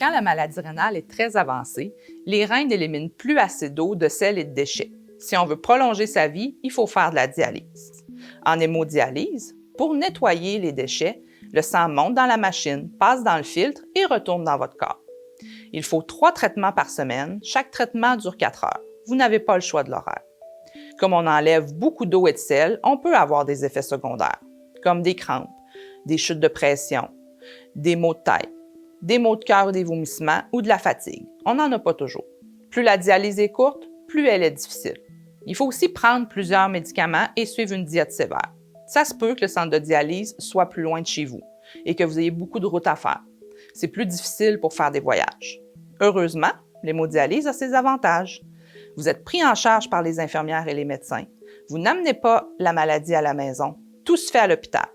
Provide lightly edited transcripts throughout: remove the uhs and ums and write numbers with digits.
Quand la maladie rénale est très avancée, les reins n'éliminent plus assez d'eau, de sel et de déchets. Si on veut prolonger sa vie, il faut faire de la dialyse. En hémodialyse, pour nettoyer les déchets, le sang monte dans la machine, passe dans le filtre et retourne dans votre corps. Il faut 3 traitements par semaine. Chaque traitement dure 4 heures. Vous n'avez pas le choix de l'horaire. Comme on enlève beaucoup d'eau et de sel, on peut avoir des effets secondaires, comme des crampes, des chutes de pression, des maux de tête, des maux de cœur ou des vomissements ou de la fatigue. On n'en a pas toujours. Plus la dialyse est courte, plus elle est difficile. Il faut aussi prendre plusieurs médicaments et suivre une diète sévère. Ça se peut que le centre de dialyse soit plus loin de chez vous et que vous ayez beaucoup de routes à faire. C'est plus difficile pour faire des voyages. Heureusement, l'hémodialyse a ses avantages. Vous êtes pris en charge par les infirmières et les médecins. Vous n'amenez pas la maladie à la maison. Tout se fait à l'hôpital.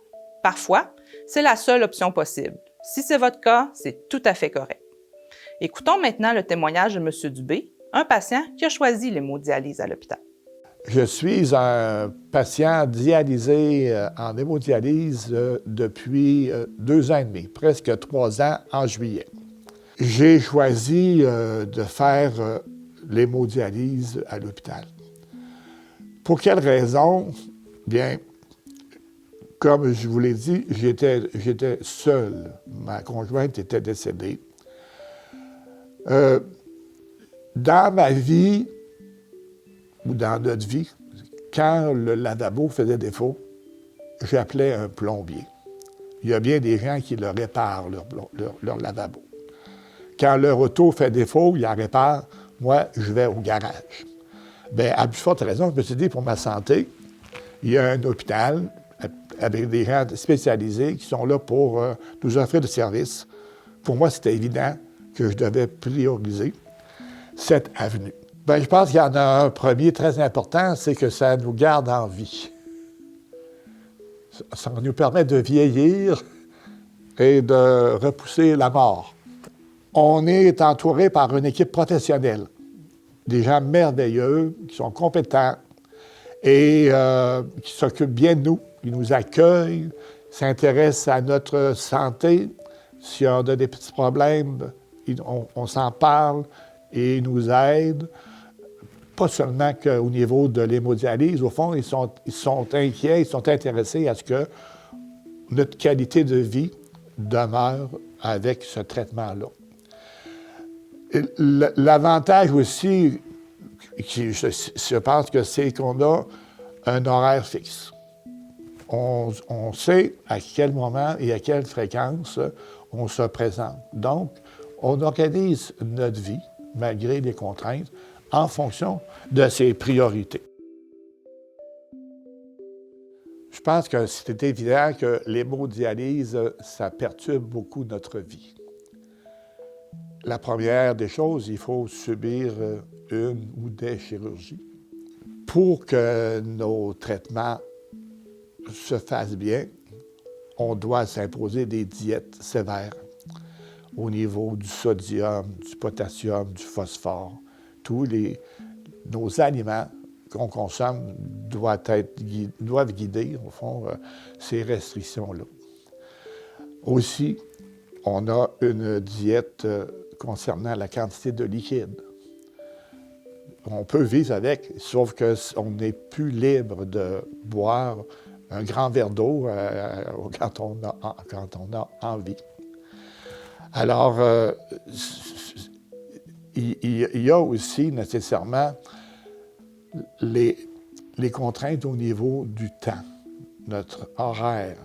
Parfois, c'est la seule option possible. Si c'est votre cas, c'est tout à fait correct. Écoutons maintenant le témoignage de M. Dubé, un patient qui a choisi l'hémodialyse à l'hôpital. Je suis un patient dialysé en hémodialyse depuis 2 ans et demi, presque 3 ans en juillet. J'ai choisi de faire l'hémodialyse à l'hôpital. Pour quelle raison? Bien, comme je vous l'ai dit, j'étais seul. Ma conjointe était décédée. Dans ma vie, ou dans notre vie, quand le lavabo faisait défaut, j'appelais un plombier. Il y a bien des gens qui le réparent, leur lavabo. Quand leur auto fait défaut, ils la réparent, moi, je vais au garage. Bien, à plus forte raison, je me suis dit, pour ma santé, il y a un hôpital avec des gens spécialisés qui sont là pour nous offrir des services. Pour moi, c'était évident que je devais prioriser cette avenue. Bien, je pense qu'il y en a un premier très important, c'est que ça nous garde en vie. Ça nous permet de vieillir et de repousser la mort. On est entouré par une équipe professionnelle, des gens merveilleux, qui sont compétents et qui s'occupent bien de nous, qui nous accueillent, s'intéressent à notre santé. Si on a des petits problèmes, on s'en parle et ils nous aident. Pas seulement qu'au niveau de l'hémodialyse, au fond, ils sont inquiets, ils sont intéressés à ce que notre qualité de vie demeure avec ce traitement-là. L'avantage aussi, je pense que c'est qu'on a un horaire fixe. On sait à quel moment et à quelle fréquence on se présente. Donc, on organise notre vie, malgré les contraintes, en fonction de ses priorités. Je pense que c'est évident que l'hémodialyse, ça perturbe beaucoup notre vie. La première des choses, il faut subir une ou des chirurgies. Pour que nos traitements se fassent bien, on doit s'imposer des diètes sévères au niveau du sodium, du potassium, du phosphore. Tous nos aliments qu'on consomme doivent guider, au fond, ces restrictions-là. Aussi, on a une diète concernant la quantité de liquide. On peut vivre avec, sauf qu'on n'est plus libre de boire un grand verre d'eau quand on a envie. Alors, il y a aussi nécessairement les contraintes au niveau du temps, notre horaire.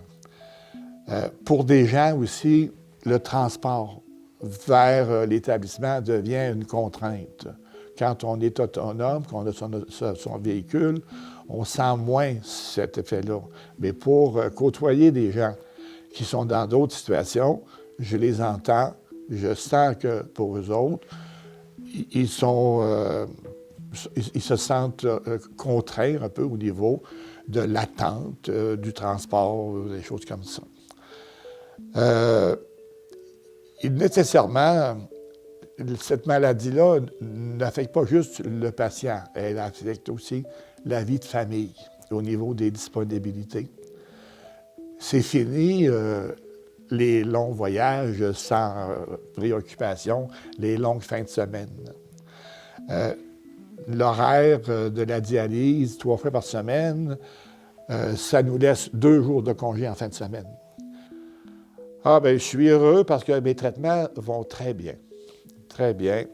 Pour des gens aussi, le transport vers l'établissement devient une contrainte. Quand on est autonome, qu'on a son véhicule, on sent moins cet effet-là. Mais pour côtoyer des gens qui sont dans d'autres situations, je les entends, je sens que pour eux autres, ils se sentent contraints un peu au niveau de l'attente, du transport, des choses comme ça. Nécessairement, cette maladie-là n'affecte pas juste le patient, elle affecte aussi la vie de famille au niveau des disponibilités. C'est fini les longs voyages sans préoccupation, les longues fins de semaine. L'horaire de la dialyse, 3 fois par semaine, ça nous laisse 2 jours de congé en fin de semaine. Ah, bien, je suis heureux parce que mes traitements vont très bien. Très bien.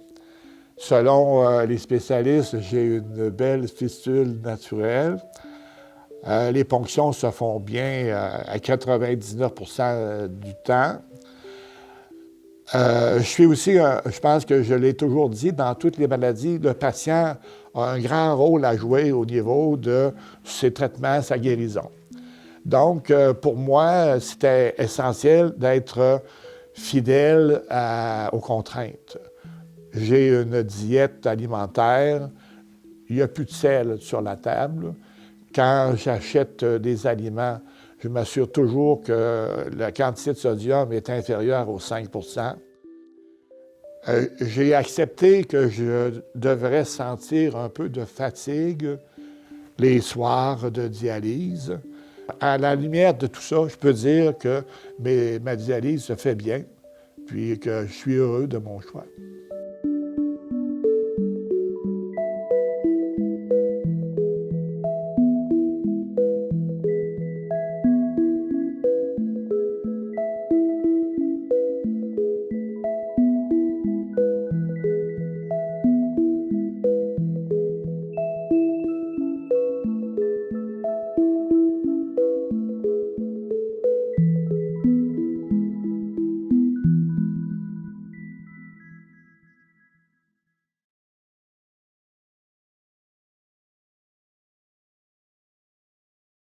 Selon les spécialistes, j'ai une belle fistule naturelle. Les ponctions se font bien à 99% du temps. Je suis aussi, je pense que je l'ai toujours dit, dans toutes les maladies, le patient a un grand rôle à jouer au niveau de ses traitements, sa guérison. Donc, pour moi, c'était essentiel d'être fidèle aux contraintes. J'ai une diète alimentaire, il n'y a plus de sel sur la table. Quand j'achète des aliments, je m'assure toujours que la quantité de sodium est inférieure aux 5 J'ai accepté que je devrais sentir un peu de fatigue les soirs de dialyse. À la lumière de tout ça, je peux dire que ma dialyse se fait bien, puis que je suis heureux de mon choix.